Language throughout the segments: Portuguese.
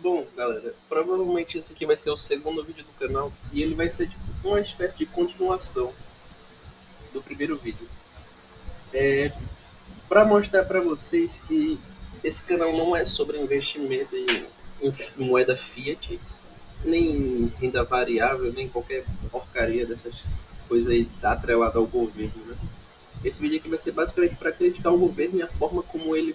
Bom, galera, provavelmente esse aqui vai ser o segundo vídeo do canal e ele vai ser tipo uma espécie de continuação do primeiro vídeo. Para mostrar para vocês que esse canal não é sobre investimento em moeda fiat, nem renda variável, nem qualquer porcaria dessas coisas aí atrelada ao governo, né? Esse vídeo aqui vai ser basicamente para criticar o governo e a forma como ele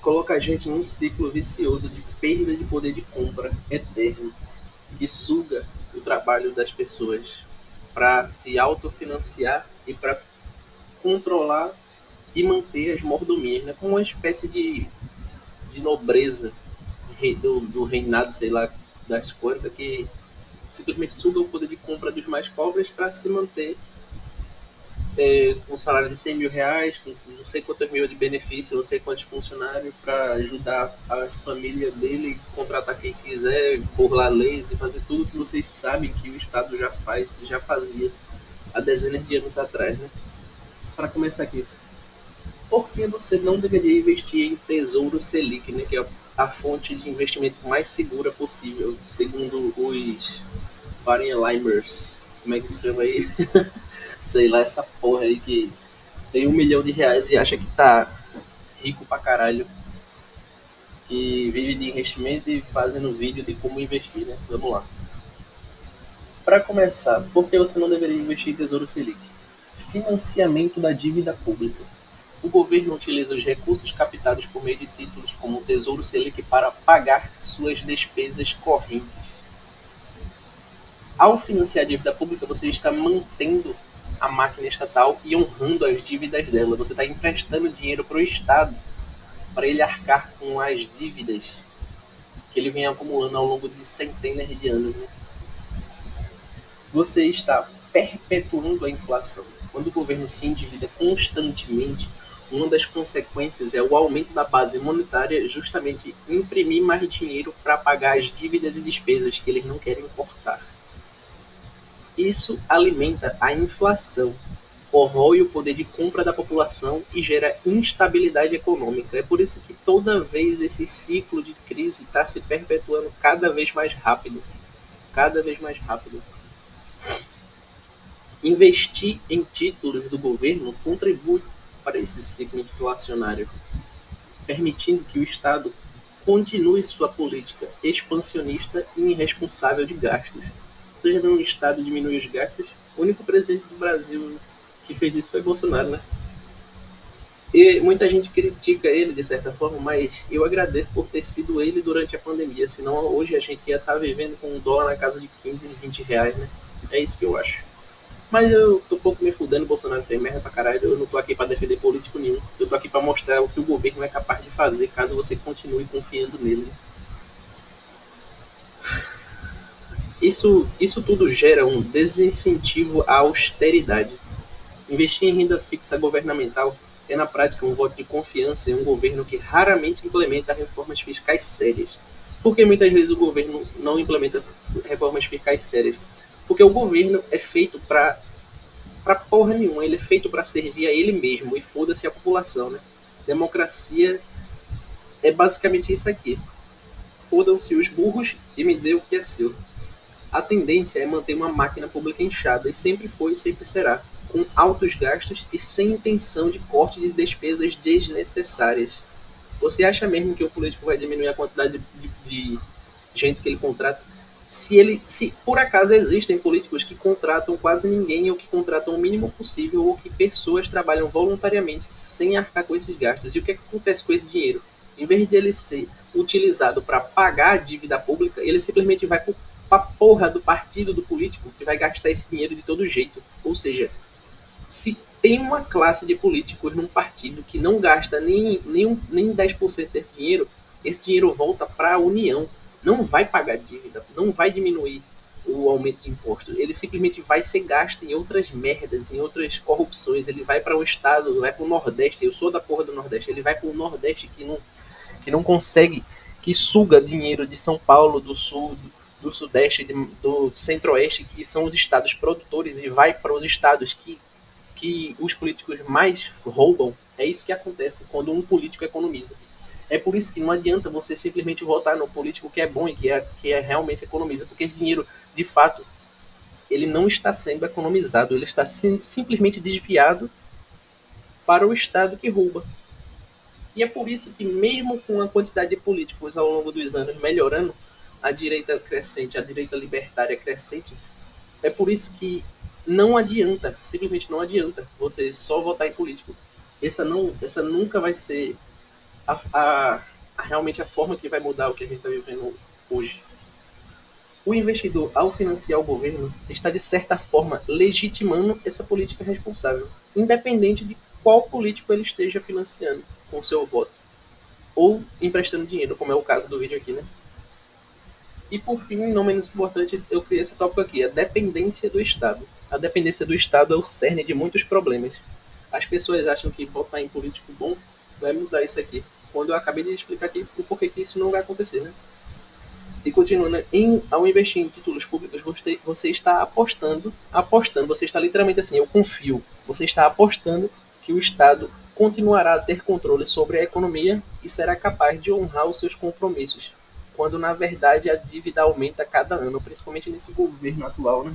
coloca a gente num ciclo vicioso de perda de poder de compra eterno, que suga o trabalho das pessoas para se autofinanciar e para controlar e manter as mordomias, né? Como uma espécie de nobreza do reinado, sei lá, das quantas, que simplesmente suga o poder de compra dos mais pobres para se manter com um salário de 100 mil reais, com não sei quantos mil de benefício, não sei quantos funcionários, para ajudar a família dele, contratar quem quiser, burlar leis e fazer tudo que vocês sabem que o Estado já faz, já fazia há dezenas de anos atrás, né? Para começar aqui, por que você não deveria investir em Tesouro Selic, né, que é a fonte de investimento mais segura possível, segundo os Farinha-Limers, como é que se chama aí? Sei lá, essa porra aí que tem R$ 1 milhão e acha que tá rico pra caralho, que vive de investimento e fazendo vídeo de como investir, né? Vamos lá. Para começar, por que você não deveria investir em Tesouro Selic? Financiamento da dívida pública. O governo utiliza os recursos captados por meio de títulos como o Tesouro Selic para pagar suas despesas correntes. Ao financiar a dívida pública, você está mantendo a máquina estatal e honrando as dívidas dela. Você está emprestando dinheiro para o Estado para ele arcar com as dívidas que ele vem acumulando ao longo de centenas de anos, né? Você está perpetuando a inflação. Quando o governo se endivida constantemente, uma das consequências é o aumento da base monetária, justamente imprimir mais dinheiro para pagar as dívidas e despesas que eles não querem cortar. Isso alimenta a inflação, corrói o poder de compra da população e gera instabilidade econômica. É por isso que toda vez esse ciclo de crise está se perpetuando cada vez mais rápido. Cada vez mais rápido. Investir em títulos do governo contribui para esse ciclo inflacionário, permitindo que o Estado continue sua política expansionista e irresponsável de gastos. Você já viu um Estado diminuir os gastos? O único presidente do Brasil que fez isso foi Bolsonaro, né? E muita gente critica ele de certa forma, mas eu agradeço por ter sido ele durante a pandemia, senão hoje a gente ia estar vivendo com um dólar na casa de 15, 20 reais, né? É isso que eu acho. Mas eu tô um pouco me fudendo, o Bolsonaro fez merda pra caralho, eu não tô aqui pra defender político nenhum, eu tô aqui pra mostrar o que o governo é capaz de fazer caso você continue confiando nele. Isso tudo gera um desincentivo à austeridade. Investir em renda fixa governamental é, na prática, um voto de confiança em um governo que raramente implementa reformas fiscais sérias. Por que muitas vezes o governo não implementa reformas fiscais sérias? Porque o governo é feito para porra nenhuma, ele é feito para servir a ele mesmo e foda-se a população, né? Democracia é basicamente isso aqui. Fodam-se os burros e me dê o que é seu. A tendência é manter uma máquina pública inchada, e sempre foi e sempre será, com altos gastos e sem intenção de corte de despesas desnecessárias. Você acha mesmo que o político vai diminuir a quantidade de gente que ele contrata? Se por acaso existem políticos que contratam quase ninguém, ou que contratam o mínimo possível, ou que pessoas trabalham voluntariamente sem arcar com esses gastos, e o que acontece com esse dinheiro? Em vez de ele ser utilizado para pagar a dívida pública, ele simplesmente vai para a porra do partido do político que vai gastar esse dinheiro de todo jeito. Ou seja, se tem uma classe de políticos num partido que não gasta nem 10% desse dinheiro, esse dinheiro volta para a União. Não vai pagar dívida, não vai diminuir o aumento de impostos. Ele simplesmente vai ser gasto em outras merdas, em outras corrupções. Ele vai para um estado, vai para o Nordeste. Eu sou da porra do Nordeste. Ele vai para o Nordeste que não consegue, que suga dinheiro de São Paulo, do Sul, do Sudeste, do Centro-Oeste, que são os estados produtores, e vai para os estados que os políticos mais roubam. É isso que acontece quando um político economiza. É por isso que não adianta você simplesmente votar no político que é bom e que realmente economiza, porque esse dinheiro, de fato, ele não está sendo economizado, ele está sendo simplesmente desviado para o Estado que rouba. E é por isso que, mesmo com a quantidade de políticos ao longo dos anos melhorando, a direita crescente, a direita libertária crescente, é por isso que não adianta, simplesmente não adianta você só votar em político. Essa nunca vai ser realmente a forma que vai mudar o que a gente está vivendo hoje. O investidor, ao financiar o governo, está de certa forma legitimando essa política responsável, independente de qual político ele esteja financiando com seu voto ou emprestando dinheiro, como é o caso do vídeo aqui, né? E por fim, não menos importante, eu criei esse tópico aqui, a dependência do Estado. A dependência do Estado é o cerne de muitos problemas. As pessoas acham que votar em político bom vai mudar isso aqui, quando eu acabei de explicar aqui o porquê que isso não vai acontecer, né? E continuando, ao investir em títulos públicos, você está apostando, você está literalmente assim, eu confio, você está apostando que o Estado continuará a ter controle sobre a economia e será capaz de honrar os seus compromissos, quando na verdade a dívida aumenta a cada ano, principalmente nesse governo atual, né?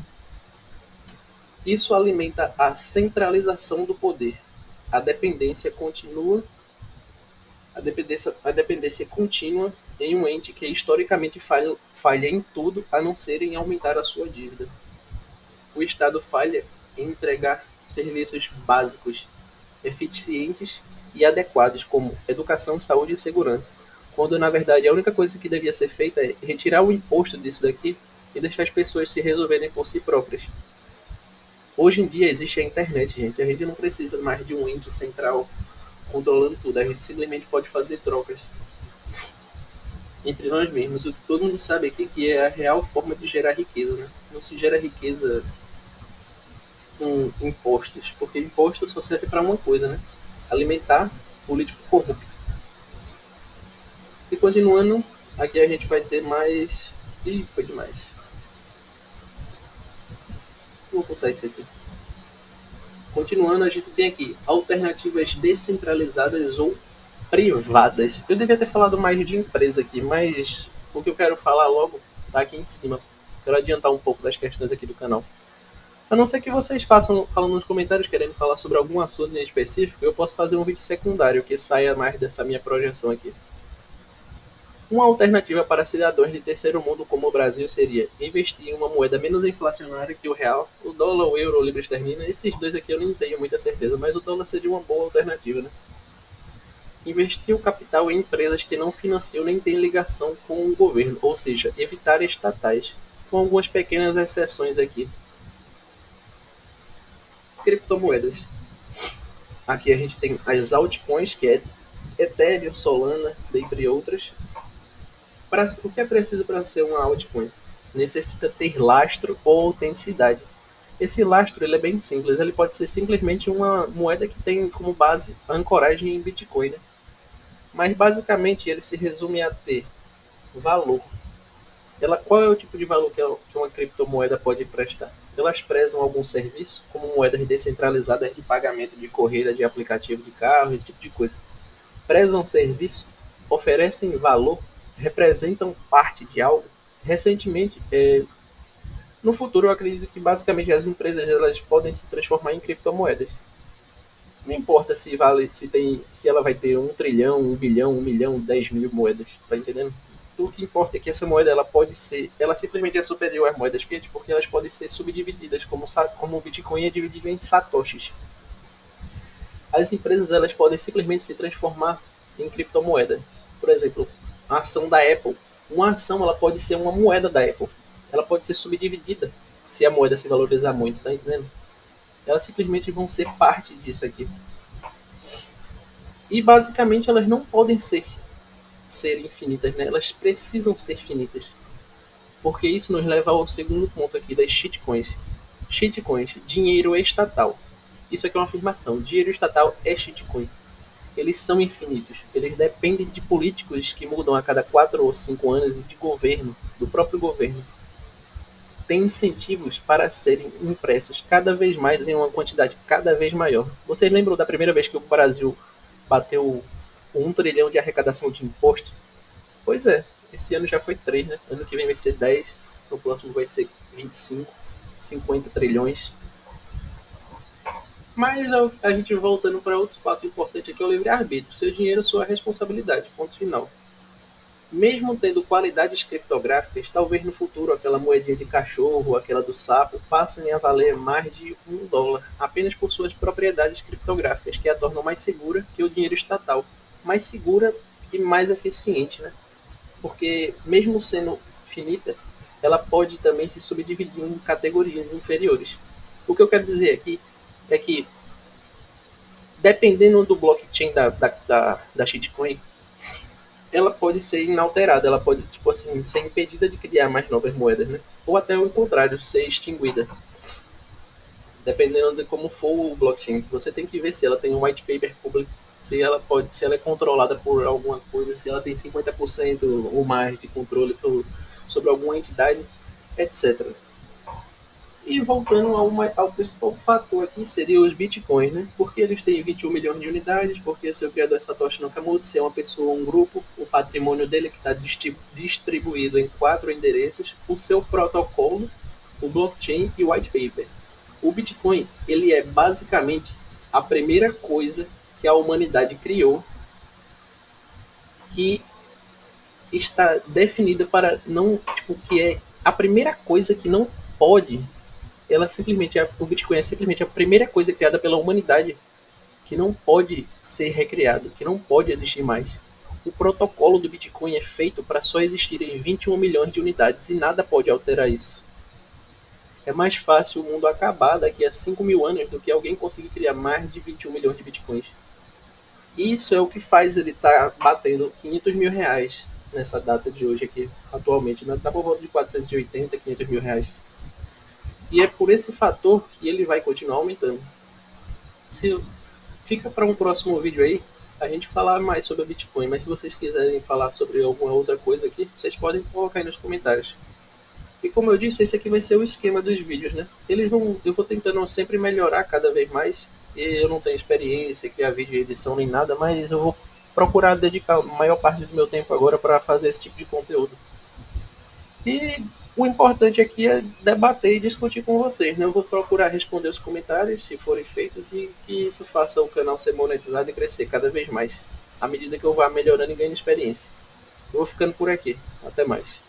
Isso alimenta a centralização do poder. A dependência continua a dependência contínua em um ente que historicamente falha em tudo a não ser em aumentar a sua dívida. O Estado falha em entregar serviços básicos, eficientes e adequados, como educação, saúde e segurança, quando na verdade a única coisa que devia ser feita é retirar o imposto disso daqui e deixar as pessoas se resolverem por si próprias. Hoje em dia existe a internet, gente. A gente não precisa mais de um ente central controlando tudo. A gente simplesmente pode fazer trocas entre nós mesmos. O que todo mundo sabe aqui que é a real forma de gerar riqueza, né? Não se gera riqueza com impostos, porque imposto só serve para uma coisa, né? Alimentar político corrupto. E continuando, aqui a gente vai ter mais... Ih, foi demais. Vou botar isso aqui. Continuando, a gente tem aqui alternativas descentralizadas ou privadas. Eu devia ter falado mais de empresa aqui, mas o que eu quero falar logo está aqui em cima. Quero adiantar um pouco das questões aqui do canal. A não ser que vocês façam, falando nos comentários, querendo falar sobre algum assunto em específico, eu posso fazer um vídeo secundário que saia mais dessa minha projeção aqui. Uma alternativa para cidadãos de terceiro mundo como o Brasil seria investir em uma moeda menos inflacionária que o real, o dólar, o euro, o libra esterlina. Esses dois aqui eu nem tenho muita certeza, mas o dólar seria uma boa alternativa, né? Investir o capital em empresas que não financiam nem têm ligação com o governo, ou seja, evitar estatais, com algumas pequenas exceções aqui. Criptomoedas. Aqui a gente tem as altcoins, que é Ethereum, Solana, dentre outras. O que é preciso para ser uma altcoin? Necessita ter lastro ou autenticidade. Esse lastro ele é bem simples, ele pode ser simplesmente uma moeda que tem como base a ancoragem em Bitcoin, né? Mas basicamente ele se resume a ter valor. Qual é o tipo de valor que uma criptomoeda pode prestar? Elas prezam algum serviço, como moedas descentralizadas de pagamento de corrida de aplicativo de carro, esse tipo de coisa. Prezam serviço, oferecem valor, representam parte de algo. Recentemente, no futuro eu acredito que basicamente as empresas elas podem se transformar em criptomoedas. Não importa se ela vai ter 1 trilhão, 1 bilhão, 1 milhão, 10 mil moedas, tá entendendo? O que importa é que essa moeda ela simplesmente é superior às moedas fiat porque elas podem ser subdivididas como o Bitcoin é dividido em satoshis. As empresas elas podem simplesmente se transformar em criptomoeda. Por exemplo, a ação da Apple. Uma ação ela pode ser uma moeda da Apple. Ela pode ser subdividida se a moeda se valorizar muito, tá entendendo? Elas simplesmente vão ser parte disso aqui. E basicamente elas não podem ser infinitas, né? Elas precisam ser finitas. Porque isso nos leva ao segundo ponto aqui das shitcoins. Shitcoins, dinheiro estatal. Isso aqui é uma afirmação. Dinheiro estatal é shitcoin. Eles são infinitos. Eles dependem de políticos que mudam a cada 4 ou 5 anos e de governo, do próprio governo. Tem incentivos para serem impressos cada vez mais em uma quantidade cada vez maior. Vocês lembram da primeira vez que o Brasil bateu 1 trilhão de arrecadação de imposto. Pois é, esse ano já foi 3, né? Ano que vem vai ser 10, no próximo vai ser 25, 50 trilhões. Mas a gente voltando para outro fato importante aqui é o livre-arbítrio. Seu dinheiro, sua responsabilidade, ponto final. Mesmo tendo qualidades criptográficas, talvez no futuro aquela moedinha de cachorro, aquela do sapo, passem a valer mais de $1, apenas por suas propriedades criptográficas, que a tornam mais segura que o dinheiro estatal. Mais segura e mais eficiente, né? Porque mesmo sendo finita, ela pode também se subdividir em categorias inferiores. O que eu quero dizer aqui é que, dependendo do blockchain da shitcoin, ela pode ser inalterada, ela pode, tipo assim, ser impedida de criar mais novas moedas, né? Ou até o contrário, ser extinguida. Dependendo de como for o blockchain, você tem que ver se ela tem um white paper público, se ela é controlada por alguma coisa, se ela tem 50% ou mais de controle sobre alguma entidade, etc. E voltando ao principal fator aqui, seria os bitcoins, né? Porque eles têm 21 milhões de unidades, porque seu criador é Satoshi Nakamoto, se é uma pessoa, um grupo, o patrimônio dele que está distribuído em 4 endereços, o seu protocolo, o blockchain e o white paper. O Bitcoin, ele é basicamente a primeira coisa que a humanidade criou que está definida para não, tipo, que é a primeira coisa que não pode, o Bitcoin é simplesmente a primeira coisa criada pela humanidade que não pode ser recriado, que não pode existir mais. O protocolo do Bitcoin é feito para só existirem 21 milhões de unidades e nada pode alterar isso. É mais fácil o mundo acabar daqui a 5.000 anos do que alguém conseguir criar mais de 21 milhões de bitcoins. Isso é o que faz ele estar batendo 500 mil reais nessa data de hoje aqui, atualmente. Está por volta de 480, 500 mil reais. E é por esse fator que ele vai continuar aumentando. Fica para um próximo vídeo aí a gente falar mais sobre o Bitcoin, mas se vocês quiserem falar sobre alguma outra coisa aqui, vocês podem colocar aí nos comentários. E como eu disse, esse aqui vai ser o esquema dos vídeos, né? Eu vou tentando sempre melhorar cada vez mais. E eu não tenho experiência em criar vídeo e edição nem nada, mas eu vou procurar dedicar a maior parte do meu tempo agora para fazer esse tipo de conteúdo. E o importante aqui é debater e discutir com vocês, né? Eu vou procurar responder os comentários, se forem feitos, e que isso faça o canal ser monetizado e crescer cada vez mais, à medida que eu vá melhorando e ganhando experiência. Eu vou ficando por aqui. Até mais.